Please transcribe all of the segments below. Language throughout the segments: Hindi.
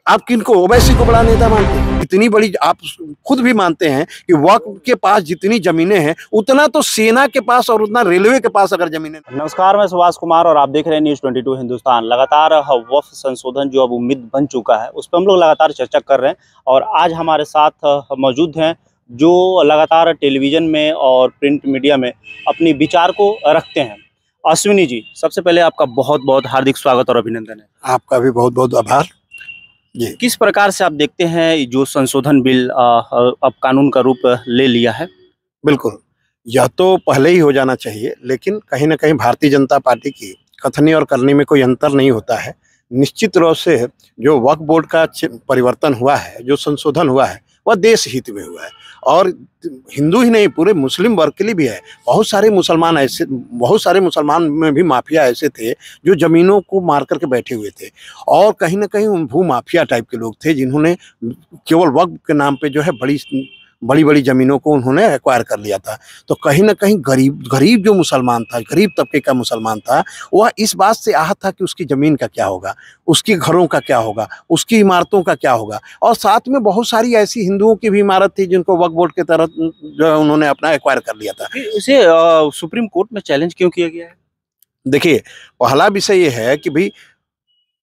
आप किनको ओवैसी को बड़ा नेता मानते हैं? इतनी बड़ी आप खुद भी मानते हैं कि वक्फ के पास जितनी जमीनें हैं उतना तो सेना के पास और उतना रेलवे के पास अगर जमीनें। नमस्कार, मैं सुभाष कुमार और आप देख रहे हैं न्यूज़ 22 हिंदुस्तान। लगातार वक्फ संशोधन जो अब उम्मीद बन चुका है उस पर हम लोग लगातार चर्चा कर रहे हैं और आज हमारे साथ मौजूद हैं जो लगातार टेलीविज़न में और प्रिंट मीडिया में अपनी विचार को रखते हैं। अश्विनी जी, सबसे पहले आपका बहुत बहुत हार्दिक स्वागत और अभिनंदन है। आपका भी बहुत बहुत आभार जी। किस प्रकार से आप देखते हैं जो संशोधन बिल अब कानून का रूप ले लिया है? बिल्कुल, यह तो पहले ही हो जाना चाहिए, लेकिन कहीं न कहीं भारतीय जनता पार्टी की कथनी और करनी में कोई अंतर नहीं होता है। निश्चित रूप से जो वक्फ बोर्ड का परिवर्तन हुआ है, जो संशोधन हुआ है, वह देश हित में हुआ है और हिंदू ही नहीं पूरे मुस्लिम वर्ग के लिए भी है। बहुत सारे मुसलमान में भी माफिया ऐसे थे जो ज़मीनों को मार करके बैठे हुए थे और कहीं न कहीं भू माफिया टाइप के लोग थे जिन्होंने केवल वक्फ के नाम पे जो है बड़ी ज़मीनों को उन्होंने एक्वायर कर लिया था। तो कहीं न कहीं गरीब जो मुसलमान था, गरीब तबके का मुसलमान था, वह इस बात से आहत था कि उसकी ज़मीन का क्या होगा, उसके घरों का क्या होगा, उसकी इमारतों का क्या होगा। और साथ में बहुत सारी ऐसी हिंदुओं की भी इमारत थी जिनको वक्फ बोर्ड के तहत जो है उन्होंने अपना एक्वायर कर लिया था। इसे सुप्रीम कोर्ट में चैलेंज क्यों किया गया है? देखिए, पहला विषय ये है कि भई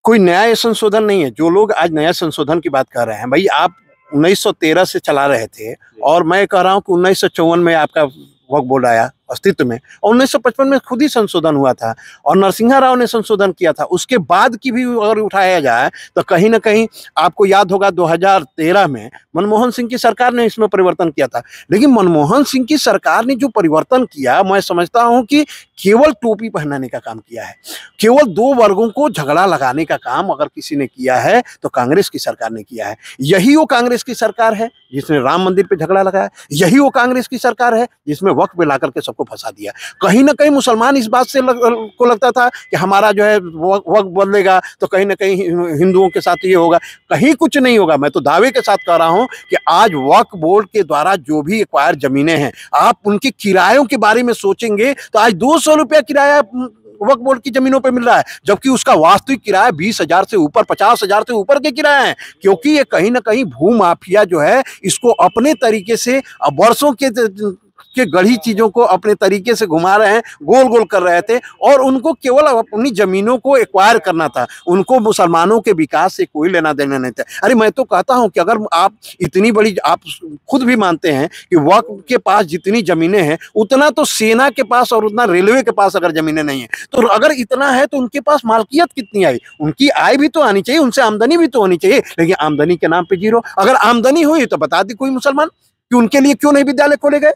कोई नया संशोधन नहीं है। जो लोग आज नया संशोधन की बात कर रहे हैं, भई आप 1913 से चला रहे थे और मैं कह रहा हूँ कि 1954 में आपका वक्फ बोर्ड आया अस्तित्व में और 1955 में खुद ही संशोधन हुआ था और नरसिम्हा राव ने संशोधन किया था। उसके बाद की भी अगर उठाया जाए तो कहीं न कहीं आपको याद होगा 2013 में मनमोहन सिंह की सरकार ने इसमें परिवर्तन किया था। लेकिन मनमोहन सिंह की सरकार ने जो परिवर्तन किया, मैं समझता हूँ कि केवल टोपी पहनाने का काम किया है। केवल दो वर्गों को झगड़ा लगाने का काम अगर किसी ने किया है तो कांग्रेस की सरकार ने किया है। यही वो कांग्रेस की सरकार है जिसने राम मंदिर पे झगड़ा लगाया। यही वो कांग्रेस की सरकार है जिसमें वक्फ पे ला करके सबको फंसा दिया। कहीं न कहीं मुसलमान इस बात से को लगता था कि हमारा जो है वक्फ बदलेगा तो कहीं न कहीं हिंदुओं के साथ ये होगा। कहीं कुछ नहीं होगा। मैं तो दावे के साथ कह रहा हूँ कि आज वक्फ बोर्ड के द्वारा जो भी एक्वायर जमीनें हैं, आप उनके किरायों के बारे में सोचेंगे तो आज 200 रुपया किराया वक्फ बोर्ड की जमीनों पे मिल रहा है, जबकि उसका वास्तविक किराया 20,000 से ऊपर, 50,000 से ऊपर के किराए हैं। क्योंकि ये कहीं न कहीं भू माफिया जो है इसको अपने तरीके से वर्षों के गढ़ी चीजों को अपने तरीके से घुमा रहे हैं, गोल गोल कर रहे थे और उनको केवल अपनी जमीनों को एक्वायर करना था। उनको मुसलमानों के विकास से कोई लेना देना नहीं था। अरे मैं तो कहता हूं कि अगर आप इतनी बड़ी, आप खुद भी मानते हैं कि वक्फ के पास जितनी जमीनें हैं उतना तो सेना के पास और उतना रेलवे के पास अगर जमीनें नहीं है, तो अगर इतना है तो उनके पास मालकियत कितनी आई? उनकी आय भी तो आनी चाहिए, उनसे आमदनी भी तो होनी चाहिए। लेकिन आमदनी के नाम पे जीरो। अगर आमदनी हुई तो बता दी कोई मुसलमान कि उनके लिए क्यों नहीं विद्यालय खोले गए।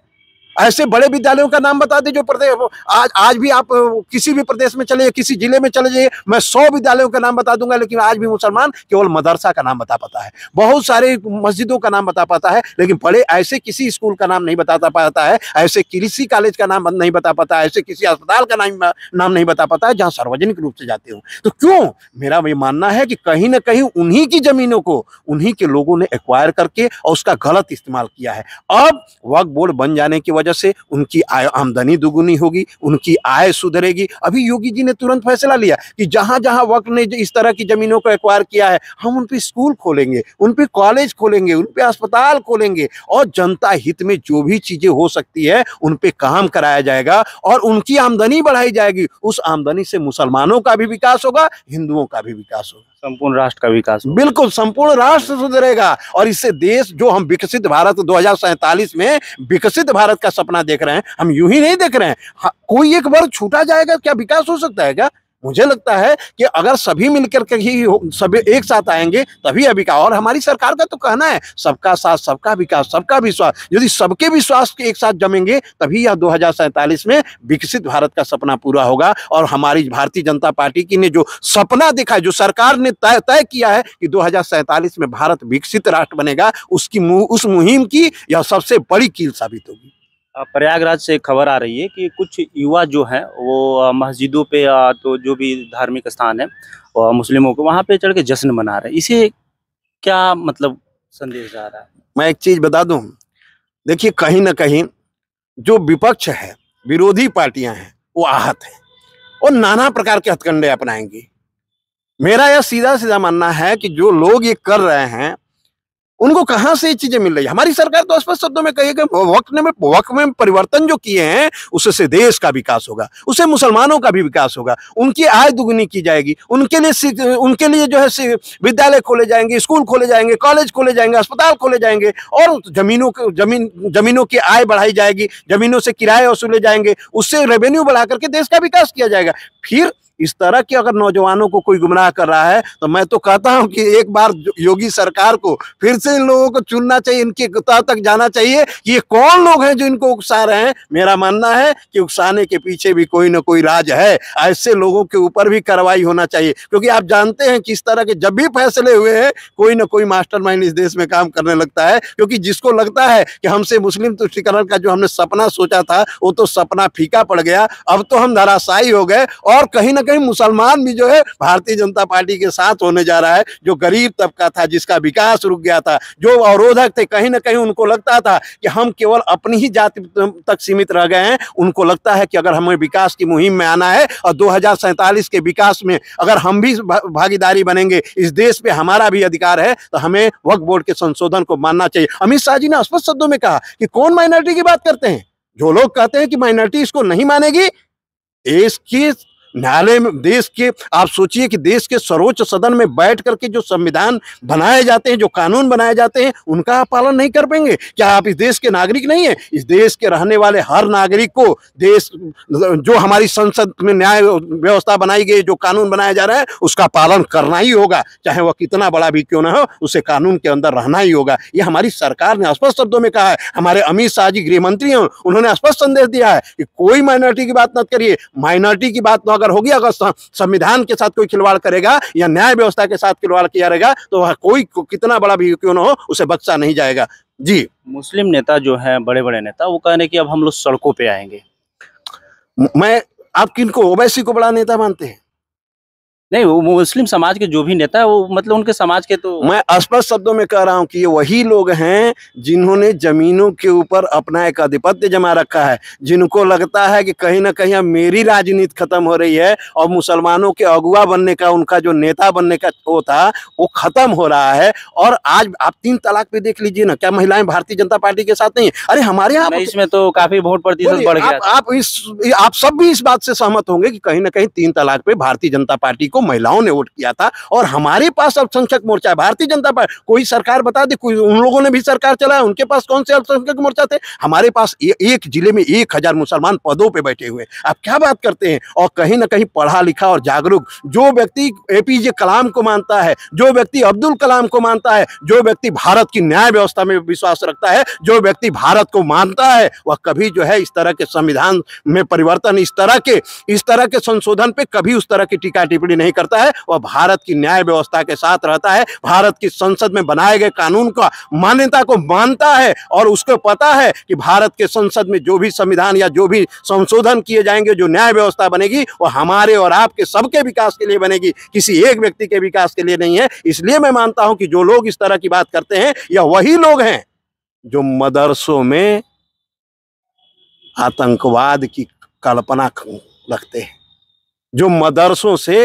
ऐसे बड़े विद्यालयों का नाम बता दें जो प्रदेश आज भी आप किसी भी प्रदेश में चले, किसी जिले में चले जाइए, मैं 100 विद्यालयों का नाम बता दूंगा, लेकिन आज भी मुसलमान केवल मदरसा का नाम बता पाता है, बहुत सारे मस्जिदों का नाम बता पाता है, लेकिन बड़े ऐसे किसी स्कूल का नाम नहीं बता पाता है, ऐसे किसी कॉलेज का नाम नहीं बता पाता है, ऐसे किसी अस्पताल का नाम नहीं बता पाता है जहाँ सार्वजनिक रूप से जाते हो। तो क्यों? मेरा ये मानना है कि कहीं ना कहीं उन्हीं की जमीनों को उन्हीं के लोगों ने एक्वायर करके और उसका गलत इस्तेमाल किया है। अब वक्फ बोर्ड बन जाने की वजह से उनकी आमदनी दुगुनी होगी, उनकी आय सुधरेगी। अभी योगी जी ने तुरंत फैसला लिया कि जहां जहां वक्फ ने इस तरह की जमीनों को एक्वायर किया है, हम उन पे स्कूल खोलेंगे, उन पे कॉलेज खोलेंगे, उन पे अस्पताल खोलेंगे और जनता हित में जो भी चीजें हो सकती है उन पे काम कराया जाएगा और उनकी आमदनी बढ़ाई जाएगी। उस आमदनी से मुसलमानों का भी विकास होगा, हिंदुओं का भी विकास होगा, संपूर्ण राष्ट्र का विकास होगा। बिल्कुल संपूर्ण राष्ट्र सुधरेगा और इससे देश जो हम विकसित भारत 2047 में विकसित भारत का सपना देख रहे हैं, हम यूं ही नहीं देख रहे हैं। कोई एक वर्ग छूटा जाएगा, क्या विकास हो सकता है क्या? मुझे लगता है कि अगर सभी मिलकर के ही सभी एक साथ आएंगे तभी विकास। और हमारी सरकार का तो कहना है सबका साथ, सबका विकास, सबका विश्वास। यदि सबके विश्वास के एक साथ जमेंगे तभी यह 2047 में विकसित भारत का सपना पूरा होगा। और हमारी भारतीय जनता पार्टी की ने जो सपना देखा है, जो सरकार ने तय किया है कि 2047 में भारत विकसित राष्ट्र बनेगा, उस मुहिम की यह सबसे बड़ी कील साबित होगी। प्रयागराज से खबर आ रही है कि कुछ युवा जो हैं वो मस्जिदों पे तो जो भी धार्मिक स्थान है मुस्लिमों को वहाँ पे चढ़ के जश्न मना रहे हैं। इसे क्या मतलब संदेश जा रहा है? मैं एक चीज बता दूं, देखिए कहीं ना कहीं जो विपक्ष है, विरोधी पार्टियां हैं, वो आहत हैं और नाना प्रकार के हथकंडे अपनाएंगी। मेरा यह सीधा सीधा मानना है कि जो लोग ये कर रहे हैं उनको कहां से ये चीजें मिल रही है। हमारी सरकार तो स्पष्ट शब्दों में कही कि वक्फ में परिवर्तन जो किए हैं उससे देश का विकास होगा, उससे मुसलमानों का भी विकास होगा, उनकी आय दुगनी की जाएगी, उनके लिए जो है विद्यालय खोले जाएंगे, स्कूल खोले जाएंगे, कॉलेज खोले जाएंगे, अस्पताल खोले जाएंगे और जमीनों की आय बढ़ाई जाएगी, जमीनों से किराए वसूले जाएंगे, उससे रेवेन्यू बढ़ा करके देश का विकास किया जाएगा। फिर इस तरह के अगर नौजवानों को कोई गुमराह कर रहा है तो मैं तो कहता हूं कि एक बार योगी सरकार को फिर से इन लोगों को चुनना चाहिए, इनके तह तक जाना चाहिए कि ये कौन लोग हैं जो इनको उकसा रहे हैं। मेरा मानना है कि उकसाने के पीछे भी कोई ना कोई राज है, ऐसे लोगों के ऊपर भी कार्रवाई होना चाहिए, क्योंकि आप जानते हैं कि इस तरह के जब भी फैसले हुए हैं कोई ना कोई मास्टरमाइंड इस देश में काम करने लगता है, क्योंकि जिसको लगता है कि हमसे मुस्लिम तुष्टीकरण का जो हमने सपना सोचा था वो तो सपना फीका पड़ गया, अब तो हम धराशायी हो गए और कहीं ना कहीं मुसलमान भी जो है भारतीय जनता पार्टी के साथ होने जा रहा है। जो गरीब तबका था, जिसका विकास रुक गया था, जो अवरोधक थे, कहीं ना कहीं उनको लगता था कि हम केवल अपनी ही जाति तक सीमित रह गए हैं, उनको लगता है कि अगर हमें विकास की मुहिम में आना है और 2047 के विकास में अगर हम भी भागीदारी बनेंगे, इस देश पे हमारा भी अधिकार है, तो हमें वक्फ बोर्ड के संशोधन को मानना चाहिए। अमित शाह जी ने स्पष्ट शब्दों में कहा कि कौन माइनॉरिटी की बात करते हैं। जो लोग कहते हैं कि माइनॉरिटी इसको नहीं मानेगी, देश की न्यायालय में, देश के, आप सोचिए कि देश के सर्वोच्च सदन में बैठ करके जो संविधान बनाए जाते हैं, जो कानून बनाए जाते हैं, उनका आप पालन नहीं कर पाएंगे। क्या आप इस देश के नागरिक नहीं है? इस देश के रहने वाले हर नागरिक को देश, जो हमारी संसद में न्याय व्यवस्था बनाई गई, जो कानून बनाया जा रहा है, उसका पालन करना ही होगा, चाहे वह कितना बड़ा भी क्यों ना हो, उसे कानून के अंदर रहना ही होगा। ये हमारी सरकार ने स्पष्ट शब्दों में कहा है। हमारे अमित शाह जी गृह मंत्री हैं, उन्होंने स्पष्ट संदेश दिया है कि कोई माइनॉरिटी की बात मत करिए। माइनॉरिटी की बात अगर होगी, अगर संविधान के साथ कोई खिलवाड़ करेगा या न्याय व्यवस्था के साथ खिलवाड़ किया रहेगा, तो वह कोई कितना बड़ा भी क्यों ना हो, उसे बख्शा नहीं जाएगा। जी, मुस्लिम नेता जो हैं, बड़े बड़े नेता, वो कह रहे हैं कि अब हम लोग सड़कों पे आएंगे। मैं, आप किनको ओवैसी को बड़ा नेता मानते हैं? नहीं, वो मुस्लिम समाज के जो भी नेता है, वो मतलब उनके समाज के, तो मैं स्पष्ट शब्दों में कह रहा हूं कि ये वही लोग हैं जिन्होंने जमीनों के ऊपर अपना एक आधिपत्य जमा रखा है, जिनको लगता है कि कहीं ना कहीं अब मेरी राजनीति खत्म हो रही है और मुसलमानों के अगुआ बनने का, उनका जो नेता बनने का वो था, वो खत्म हो रहा है। और आज आप 3 तलाक पे देख लीजिए ना, क्या महिलाएं भारतीय जनता पार्टी के साथ नहीं है? अरे हमारे यहाँ इसमें तो काफी वोट प्रतिशत बढ़ गया। आप सब भी इस बात से सहमत होंगे कि कहीं ना कहीं 3 तलाक पे भारतीय जनता पार्टी को महिलाओं ने वोट किया था। और हमारे पास अल्पसंख्यक मोर्चा है, भारतीय जनता पार्टी, कोई सरकार बता दे, कोई उन लोगों ने भी सरकार चलाया, उनके पास कौन से अल्पसंख्यक मोर्चा थे? हमारे पास एक जिले में 1000 मुसलमान पदों पे बैठे हुए। आप क्या बात करते हैं? और कहीं ना कहीं पढ़ा लिखा और जागरूक जो व्यक्ति एपीजे कलाम को मानता है, जो व्यक्ति अब्दुल कलाम को मानता है, जो व्यक्ति भारत की न्याय व्यवस्था में विश्वास रखता है, जो व्यक्ति भारत को मानता है, वह कभी जो है इस तरह के संविधान में परिवर्तन, इस तरह के संशोधन पे कभी उस तरह की टीका टिप्पणी नहीं करता है। वह भारत की न्याय व्यवस्था के साथ रहता है, भारत की संसद में बनाए गए कानून का मान्यता को मानता है और उसको पता है कि भारत के संसद में जो भी संविधान या जो भी संशोधन किए जाएंगे, जो न्याय व्यवस्था बनेगी, वो हमारे और आपके सबके विकास के लिए बनेगी, किसी एक व्यक्ति के विकास के लिए नहीं है। इसलिए मैं मानता हूं कि जो लोग इस तरह की बात करते हैं, यह वही लोग हैं जो मदरसों में आतंकवाद की कल्पना रखते हैं, जो मदरसों से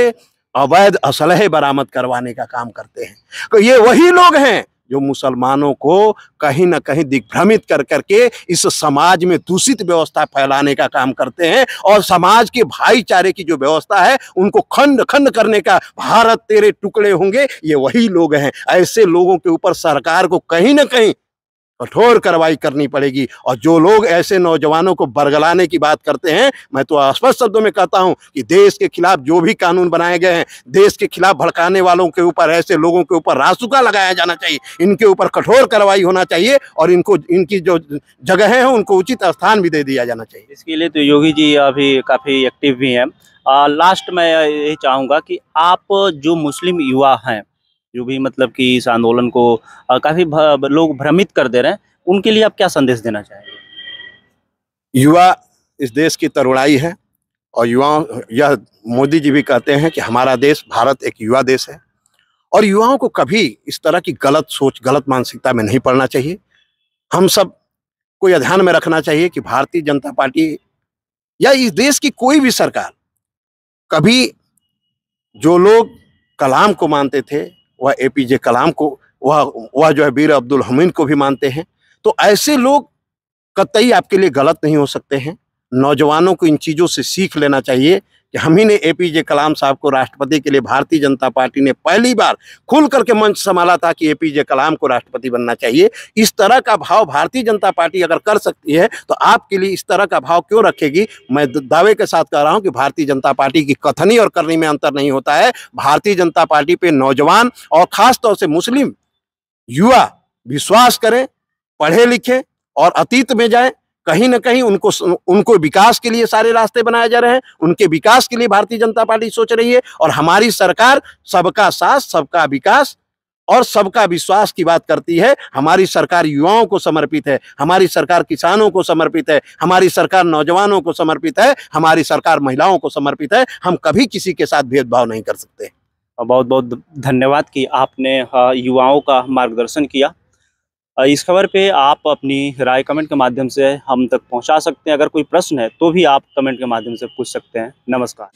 अवैध असलहे बरामद करवाने का काम करते हैं। तो ये वही लोग हैं जो मुसलमानों को कहीं ना कहीं दिग्भ्रमित कर करके इस समाज में दूषित व्यवस्था फैलाने का काम करते हैं और समाज के भाईचारे की जो व्यवस्था है उनको खंड खंड करने का, भारत तेरे टुकड़े होंगे, ये वही लोग हैं। ऐसे लोगों के ऊपर सरकार को कहीं ना कहीं कठोर कार्रवाई करनी पड़ेगी। और जो लोग ऐसे नौजवानों को बरगलाने की बात करते हैं, मैं तो स्पष्ट शब्दों में कहता हूं कि देश के खिलाफ जो भी कानून बनाए गए हैं, देश के खिलाफ भड़काने वालों के ऊपर, ऐसे लोगों के ऊपर रासुका लगाया जाना चाहिए, इनके ऊपर कठोर कार्रवाई होना चाहिए और इनको, इनकी जो जगह है उनको उचित स्थान भी दे दिया जाना चाहिए। इसके लिए तो योगी जी अभी काफी एक्टिव भी हैं। लास्ट में यही चाहूंगा कि आप जो मुस्लिम युवा हैं, जो भी मतलब कि इस आंदोलन को काफी लोग भ्रमित कर दे रहे हैं, उनके लिए आप क्या संदेश देना चाहेंगे? युवा इस देश की तरुणाई है और युवाओं, यह मोदी जी भी कहते हैं कि हमारा देश भारत एक युवा देश है और युवाओं को कभी इस तरह की गलत सोच, गलत मानसिकता में नहीं पड़ना चाहिए। हम सब को यह ध्यान में रखना चाहिए कि भारतीय जनता पार्टी या इस देश की कोई भी सरकार, कभी जो लोग कलाम को मानते थे, वह एपीजे कलाम को, वह जो है वीर अब्दुल हमीद को भी मानते हैं। तो ऐसे लोग कतई आपके लिए गलत नहीं हो सकते हैं। नौजवानों को इन चीज़ों से सीख लेना चाहिए कि हम ही ने एपीजे कलाम साहब को राष्ट्रपति के लिए भारतीय जनता पार्टी ने पहली बार खुल करके मंच संभाला था कि एपीजे कलाम को राष्ट्रपति बनना चाहिए। इस तरह का भाव भारतीय जनता पार्टी अगर कर सकती है तो आपके लिए इस तरह का भाव क्यों रखेगी। मैं दावे के साथ कह रहा हूं कि भारतीय जनता पार्टी की कथनी और करनी में अंतर नहीं होता है। भारतीय जनता पार्टी पे नौजवान और खासतौर से मुस्लिम युवा विश्वास करें, पढ़े लिखे और अतीत में जाए। कहीं ना कहीं उनको विकास के लिए सारे रास्ते बनाए जा रहे हैं, उनके विकास के लिए भारतीय जनता पार्टी सोच रही है। और हमारी सरकार सबका साथ, सबका विकास और सबका विश्वास की बात करती है। हमारी सरकार युवाओं को समर्पित है, हमारी सरकार किसानों को समर्पित है, हमारी सरकार नौजवानों को समर्पित है, हमारी सरकार महिलाओं को समर्पित है। हम कभी किसी के साथ भेदभाव नहीं कर सकते। बहुत बहुत धन्यवाद कि आपने युवाओं का मार्गदर्शन किया। इस खबर पे आप अपनी राय कमेंट के माध्यम से हम तक पहुंचा सकते हैं। अगर कोई प्रश्न है तो भी आप कमेंट के माध्यम से पूछ सकते हैं। नमस्कार।